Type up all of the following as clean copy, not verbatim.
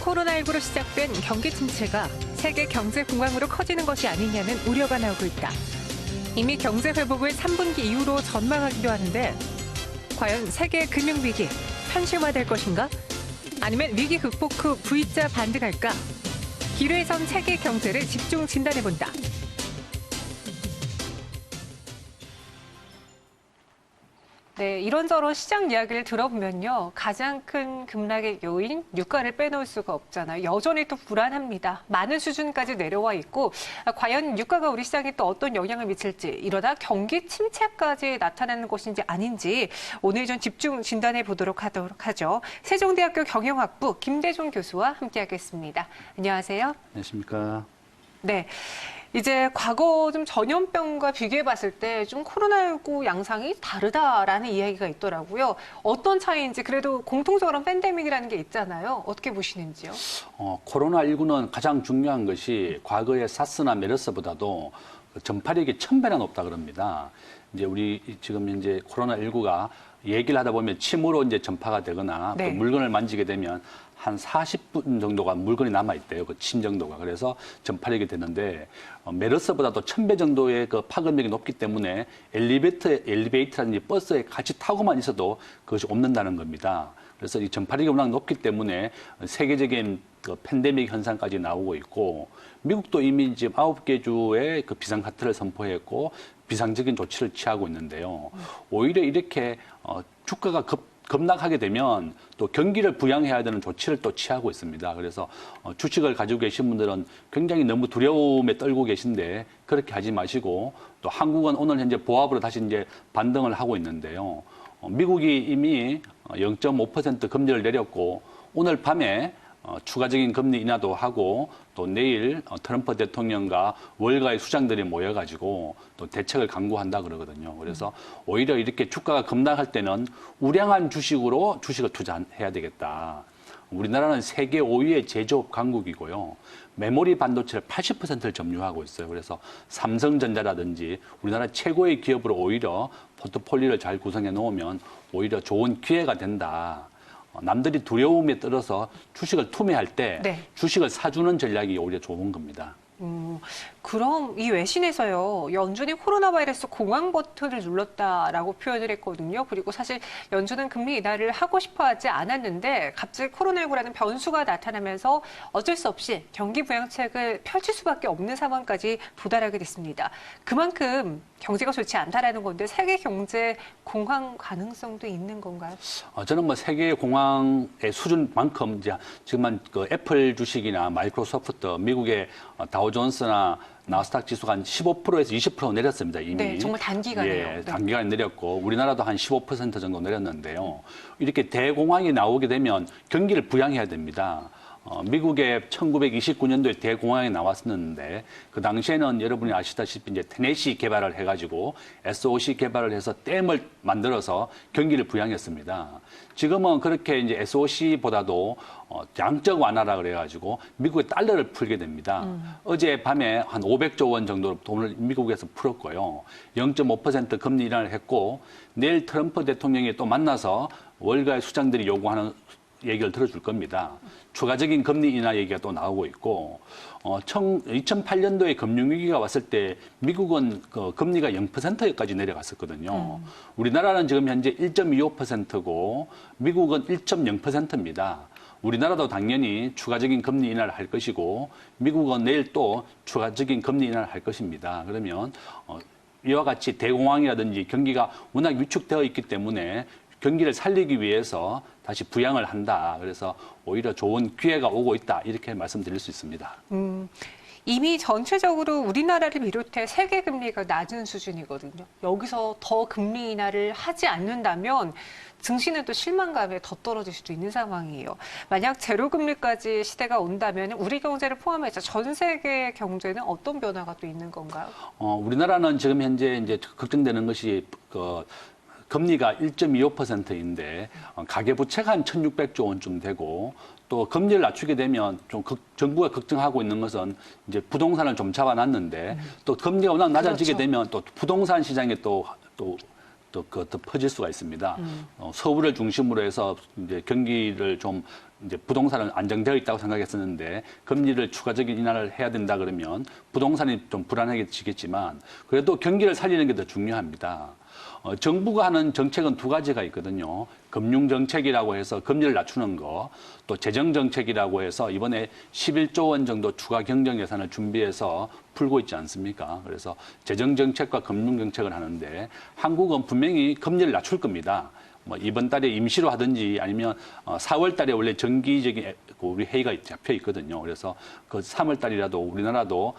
코로나19로 시작된 경기 침체가 세계 경제 공황으로 커지는 것이 아니냐는 우려가 나오고 있다. 이미 경제 회복을 3분기 이후로 전망하기도 하는데 과연 세계 금융위기 현실화될 것인가? 아니면 위기 극복 후 V자 반등할까? 기회선 세계 경제를 집중 진단해본다. 네, 이런저런 시장 이야기를 들어보면요. 가장 큰 급락의 요인, 유가를 빼놓을 수가 없잖아요. 여전히 또 불안합니다. 많은 수준까지 내려와 있고 과연 유가가 우리 시장에 또 어떤 영향을 미칠지 이러다 경기 침체까지 나타나는 것인지 아닌지 오늘 좀 집중 진단해 보도록 하죠. 세종대학교 경영학부 김대중 교수와 함께하겠습니다. 안녕하세요. 안녕하십니까. 네. 이제 과거 좀 전염병과 비교해 봤을 때 좀 코로나19 양상이 다르다라는 이야기가 있더라고요. 어떤 차이인지 그래도 공통적으로 팬데믹이라는 게 있잖아요. 어떻게 보시는지요? 코로나19는 가장 중요한 것이 과거의 사스나 메르스보다도 전파력이 1000배나 높다 그럽니다. 이제 우리 지금 현재 코로나19가 얘기를 하다 보면 침으로 이제 전파가 되거나 네. 또 물건을 만지게 되면 한 40분 정도가 물건이 남아있대요. 그 침 정도가. 그래서 전파력이 되는데, 메르스보다도 1000배 정도의 그 파급력이 높기 때문에 엘리베이터라든지 버스에 같이 타고만 있어도 그것이 옮는다는 겁니다. 그래서 이 전파력이 워낙 높기 때문에 세계적인 그 팬데믹 현상까지 나오고 있고, 미국도 이미 지금 9개 주의 그 비상사태를 선포했고, 비상적인 조치를 취하고 있는데요. 오히려 이렇게 주가가 급락하게 되면 또 경기를 부양해야 되는 조치를 또 취하고 있습니다. 그래서 주식을 가지고 계신 분들은 굉장히 너무 두려움에 떨고 계신데 그렇게 하지 마시고 또 한국은 오늘 현재 보합으로 다시 이제 반등을 하고 있는데요. 미국이 이미 0.5% 금리를 내렸고 오늘 밤에 추가적인 금리 인하도 하고 또 내일 트럼프 대통령과 월가의 수장들이 모여가지고 또 대책을 강구한다 그러거든요. 그래서 오히려 이렇게 주가가 급락할 때는 우량한 주식으로 주식을 투자해야 되겠다. 우리나라는 세계 5위의 제조업 강국이고요. 메모리 반도체를 80%를 점유하고 있어요. 그래서 삼성전자라든지 우리나라 최고의 기업으로 오히려 포트폴리오를 잘 구성해 놓으면 오히려 좋은 기회가 된다. 남들이 두려움에 떨어서 주식을 투매할 때 네. 주식을 사주는 전략이 오히려 좋은 겁니다. 그럼 이 외신에서요, 연준이 코로나 바이러스 공황 버튼을 눌렀다라고 표현을 했거든요. 그리고 사실 연준은 금리 인하를 하고 싶어 하지 않았는데 갑자기 코로나19라는 변수가 나타나면서 어쩔 수 없이 경기 부양책을 펼칠 수밖에 없는 상황까지 도달하게 됐습니다. 그만큼 경제가 좋지 않다라는 건데 세계 경제 공황 가능성도 있는 건가요? 저는 뭐 세계 공황의 수준만큼 이제 지금은 그 애플 주식이나 마이크로소프트, 미국의 다우존스나 나스닥 지수가 한 15%에서 20% 내렸습니다, 이미. 네, 정말 단기간에요. 예, 단기간에 내렸고 우리나라도 한 15% 정도 내렸는데요. 이렇게 대공황이 나오게 되면 경기를 부양해야 됩니다. 미국의 1929년도에 대공황이 나왔었는데 그 당시에는 여러분이 아시다시피 이제 테네시 개발을 해가지고 SOC 개발을 해서 댐을 만들어서 경기를 부양했습니다. 지금은 그렇게 이제 SOC보다도 양적 완화라 그래가지고 미국의 달러를 풀게 됩니다. 어제 밤에 한 500조 원 정도 돈을 미국에서 풀었고요. 0.5% 금리 인하를 했고 내일 트럼프 대통령이 또 만나서 월가의 수장들이 요구하는 얘기를 들어줄 겁니다. 추가적인 금리 인하 얘기가 또 나오고 있고 2008년도에 금융위기가 왔을 때 미국은 그 금리가 0%까지 내려갔었거든요. 우리나라는 지금 현재 1.25%고 미국은 1.0%입니다. 우리나라도 당연히 추가적인 금리 인하를 할 것이고 미국은 내일 또 추가적인 금리 인하를 할 것입니다. 그러면 이와 같이 대공황이라든지 경기가 워낙 위축되어 있기 때문에 경기를 살리기 위해서 다시 부양을 한다. 그래서 오히려 좋은 기회가 오고 있다. 이렇게 말씀드릴 수 있습니다. 이미 전체적으로 우리나라를 비롯해 세계 금리가 낮은 수준이거든요. 여기서 더 금리 인하를 하지 않는다면 증시는 또 실망감에 더 떨어질 수도 있는 상황이에요. 만약 제로금리까지 시대가 온다면 우리 경제를 포함해서 전 세계 경제는 어떤 변화가 또 있는 건가요? 우리나라는 지금 현재 이제 걱정되는 것이 금리가 1.25%인데 가계부채가 한 1,600조 원쯤 되고 또 금리를 낮추게 되면 좀 정부가 걱정하고 있는 것은 이제 부동산을 좀 잡아놨는데 또 금리가 워낙 낮아지게 그렇죠. 되면 또 부동산 시장에 더 퍼질 수가 있습니다. 서울을 중심으로 해서 이제 경기를 좀 이제 부동산은 안정되어 있다고 생각했었는데 금리를 추가적인 인하를 해야 된다 그러면 부동산이 좀 불안해지겠지만 그래도 경기를 살리는 게 더 중요합니다. 정부가 하는 정책은 두 가지가 있거든요. 금융정책이라고 해서 금리를 낮추는 거, 또 재정정책이라고 해서 이번에 11조 원 정도 추가 경정 예산을 준비해서 풀고 있지 않습니까? 그래서 재정정책과 금융정책을 하는데 한국은 분명히 금리를 낮출 겁니다. 뭐 이번 달에 임시로 하든지 아니면 4월 달에 원래 정기적인 우리 회의가 잡혀 있거든요. 그래서 그 3월 달이라도 우리나라도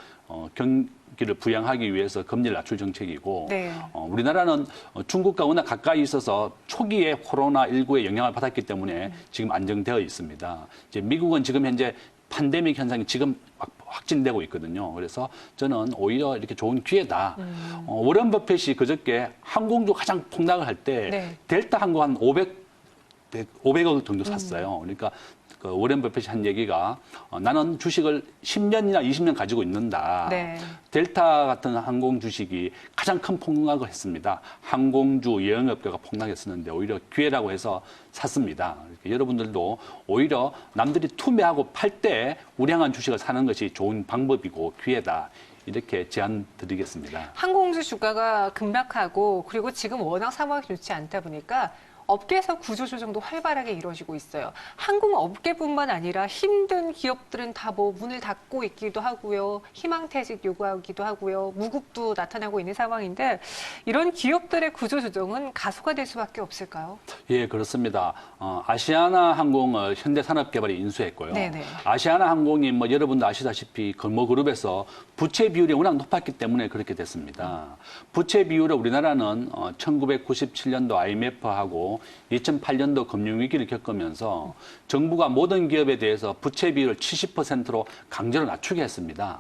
경기를 부양하기 위해서 금리를 낮출 정책이고 네. 우리나라는 중국과 워낙 가까이 있어서 초기에 코로나19의 영향을 받았기 때문에 지금 안정되어 있습니다. 이제 미국은 지금 현재 팬데믹 현상이 지금 막 확진되고 있거든요. 그래서 저는 오히려 이렇게 좋은 기회다. 워런 버핏이 그저께 항공주 가장 폭락을 할 때 네. 델타 항공 한 500억 정도 샀어요. 그러니까 그 워런 버핏이 한 얘기가 나는 주식을 10년이나 20년 가지고 있는다. 네. 델타 같은 항공 주식이 가장 큰 폭락을 했습니다. 항공주 여행업계가 폭락했었는데 오히려 기회라고 해서 샀습니다. 여러분들도 오히려 남들이 투매하고 팔 때 우량한 주식을 사는 것이 좋은 방법이고 기회다. 이렇게 제안 드리겠습니다. 항공주 주가가 급락하고 그리고 지금 워낙 상황이 좋지 않다 보니까 업계에서 구조조정도 활발하게 이루어지고 있어요. 항공업계뿐만 아니라 힘든 기업들은 다 뭐 문을 닫고 있기도 하고요. 희망퇴직 요구하기도 하고요. 무급도 나타나고 있는 상황인데 이런 기업들의 구조조정은 가속화될 수밖에 없을까요? 예, 그렇습니다. 아시아나 항공을 현대산업개발이 인수했고요. 네네. 아시아나 항공이 뭐 여러분도 아시다시피 금호그룹에서 부채 비율이 워낙 높았기 때문에 그렇게 됐습니다. 부채 비율을 우리나라는 1997년도 IMF하고 2008년도 금융위기를 겪으면서 정부가 모든 기업에 대해서 부채 비율을 70%로 강제로 낮추게 했습니다.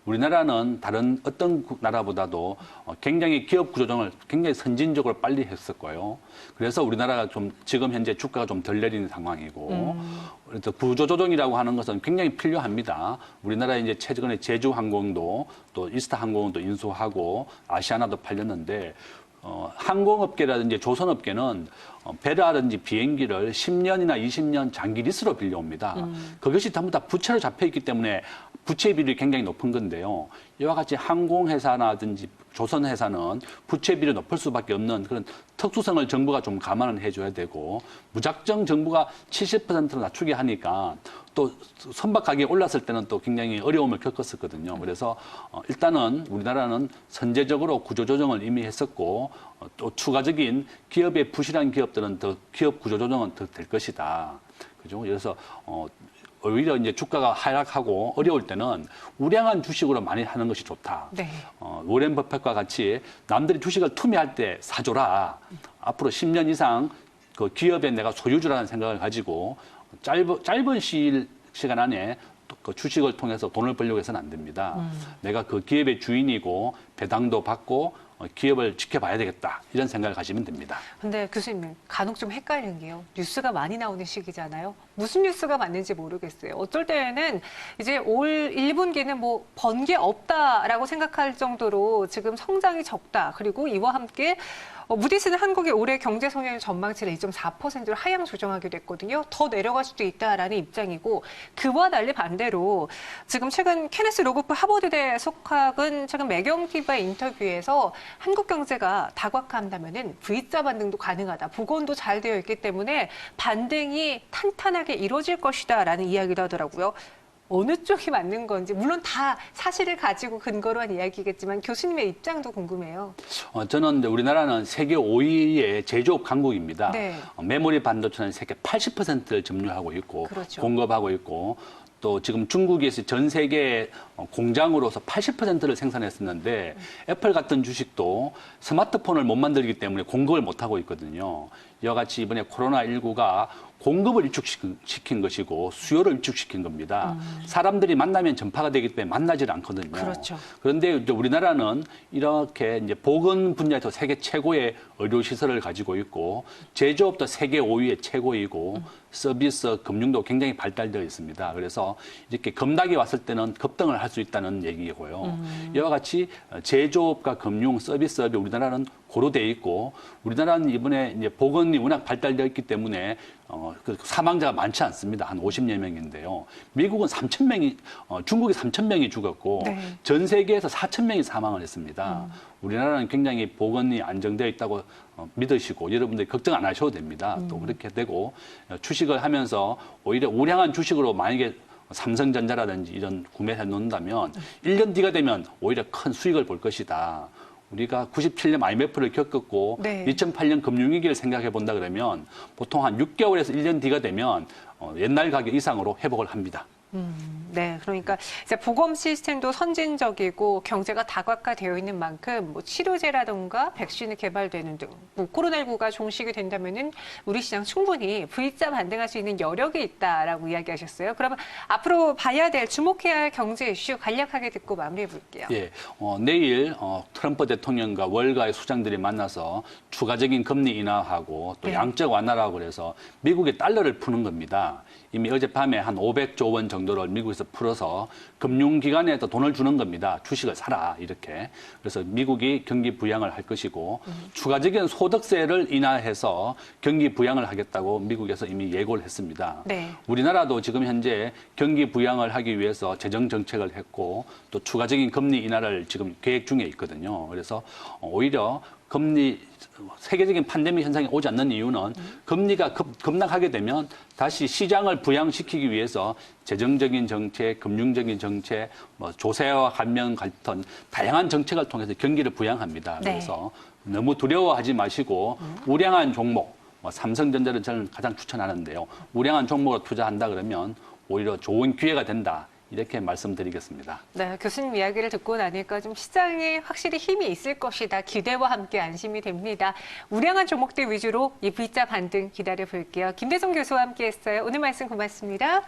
우리나라는 다른 어떤 나라보다도 굉장히 기업 구조정을 굉장히 선진적으로 빨리 했었고요. 그래서 우리나라가 좀 지금 현재 주가가 좀 덜 내리는 상황이고, 그래서 구조조정이라고 하는 것은 굉장히 필요합니다. 우리나라 이제 최근에 제주항공도 또 이스타항공도 인수하고 아시아나도 팔렸는데, 항공업계라든지 조선업계는 배라든지 비행기를 10년이나 20년 장기 리스로 빌려옵니다. 그것이 전부 다 부채로 잡혀 있기 때문에 부채 비율이 굉장히 높은 건데요. 이와 같이 항공회사라든지 조선회사는 부채 비율이 높을 수밖에 없는 그런 특수성을 정부가 좀 감안을 해줘야 되고 무작정 정부가 70%로 낮추게 하니까 또 선박 가격이 올랐을 때는 또 굉장히 어려움을 겪었었거든요. 그래서 일단은 우리나라는 선제적으로 구조조정을 이미 했었고 또 추가적인 기업의 부실한 기업들은 더 기업 구조조정은 더 될 것이다. 그죠? 그래서 오히려 이제 주가가 하락하고 어려울 때는 우량한 주식으로 많이 하는 것이 좋다. 네. 워렌 버핏과 같이 남들이 주식을 투매할 때 사줘라. 앞으로 10년 이상 그 기업에 내가 소유주라는 생각을 가지고 짧은 시간 안에 그 주식을 통해서 돈을 벌려고 해서는 안 됩니다. 내가 그 기업의 주인이고 배당도 받고 기업을 지켜봐야 되겠다. 이런 생각을 가지면 됩니다. 근데 교수님, 간혹 좀 헷갈리는 게요. 뉴스가 많이 나오는 시기잖아요. 무슨 뉴스가 맞는지 모르겠어요. 어쩔 때는 이제 올 1분기는 뭐 번 게 없다라고 생각할 정도로 지금 성장이 적다. 그리고 이와 함께 무디스는 한국의 올해 경제 성장 전망치를 2.4%로 하향 조정하기도 했거든요. 더 내려갈 수도 있다라는 입장이고 그와 달리 반대로 지금 최근 케네스 로고프 하버드대 석학은 최근 매경TV의 인터뷰에서 한국 경제가 다각화한다면은 V자 반등도 가능하다. 복원도 잘 되어 있기 때문에 반등이 탄탄하게 이루어질 것이다라는 이야기도 하더라고요. 어느 쪽이 맞는 건지 물론 다 사실을 가지고 근거로 한 이야기겠지만 교수님의 입장도 궁금해요. 저는 우리나라는 세계 5위의 제조업 강국입니다. 네. 메모리 반도체는 세계 80%를 점유하고 있고 그렇죠. 공급하고 있고 또 지금 중국에서 전 세계 공장으로서 80%를 생산했었는데 애플 같은 주식도 스마트폰을 못 만들기 때문에 공급을 못 하고 있거든요. 이와 같이 이번에 코로나19가 공급을 위축시킨 것이고 수요를 위축시킨 겁니다. 사람들이 만나면 전파가 되기 때문에 만나질 않거든요. 그렇죠. 그런데 이제 우리나라는 이렇게 이제 보건 분야에서 세계 최고의 의료 시설을 가지고 있고 제조업도 세계 5위의 최고이고 서비스, 금융도 굉장히 발달되어 있습니다. 그래서 이렇게 급락이 왔을 때는 급등을 할 수 있다는 얘기고요. 이와 같이 제조업과 금융, 서비스업이 우리나라는 고려돼 있고 우리나라는 이번에 이제 보건이 워낙 발달되어 있기 때문에 그 사망자가 많지 않습니다. 한 50여 명인데요. 미국은 3,000명이 중국이 3,000명이 죽었고 네. 전 세계에서 4,000명이 사망을 했습니다. 우리나라는 굉장히 보건이 안정되어 있다고 믿으시고 여러분들이 걱정 안 하셔도 됩니다. 또 그렇게 되고 주식을 하면서 오히려 우량한 주식으로 만약에 삼성전자라든지 이런 구매해 놓는다면 1년 뒤가 되면 오히려 큰 수익을 볼 것이다. 우리가 97년 IMF를 겪었고 네. 2008년 금융위기를 생각해 본다 그러면 보통 한 6개월에서 1년 뒤가 되면 옛날 가격 이상으로 회복을 합니다. 네, 그러니까 이제 보건 시스템도 선진적이고 경제가 다각화되어 있는 만큼 뭐 치료제라든가 백신이 개발되는 등 뭐 코로나19가 종식이 된다면은 우리 시장 충분히 V자 반등할 수 있는 여력이 있다라고 이야기하셨어요. 그러면 앞으로 봐야 될 주목해야 할 경제 이슈 간략하게 듣고 마무리해 볼게요. 예, 내일 트럼프 대통령과 월가의 수장들이 만나서 추가적인 금리 인하하고 또 네. 양적 완화라고 그래서 미국의 달러를 푸는 겁니다. 이미 어젯밤에 한 500조 원 정도를 미국에서 풀어서 금융기관에 또 돈을 주는 겁니다. 주식을 사라 이렇게. 그래서 미국이 경기 부양을 할 것이고 추가적인 소득세를 인하해서 경기 부양을 하겠다고 미국에서 이미 예고를 했습니다. 네. 우리나라도 지금 현재 경기 부양을 하기 위해서 재정 정책을 했고 또 추가적인 금리 인하를 지금 계획 중에 있거든요. 그래서 오히려 금리 세계적인 팬데믹 현상이 오지 않는 이유는 금리가 급락하게 되면 다시 시장을 부양시키기 위해서 재정적인 정책, 금융적인 정책, 뭐 조세와 감면 같은 다양한 정책을 통해서 경기를 부양합니다. 네. 그래서 너무 두려워하지 마시고 우량한 종목, 뭐 삼성전자를 저는 가장 추천하는데요. 우량한 종목으로 투자한다 그러면 오히려 좋은 기회가 된다. 이렇게 말씀드리겠습니다. 네, 교수님 이야기를 듣고 나니까 좀 시장에 확실히 힘이 있을 것이다. 기대와 함께 안심이 됩니다. 우량한 종목들 위주로 이 V자 반등 기다려 볼게요. 김대성 교수와 함께 했어요. 오늘 말씀 고맙습니다.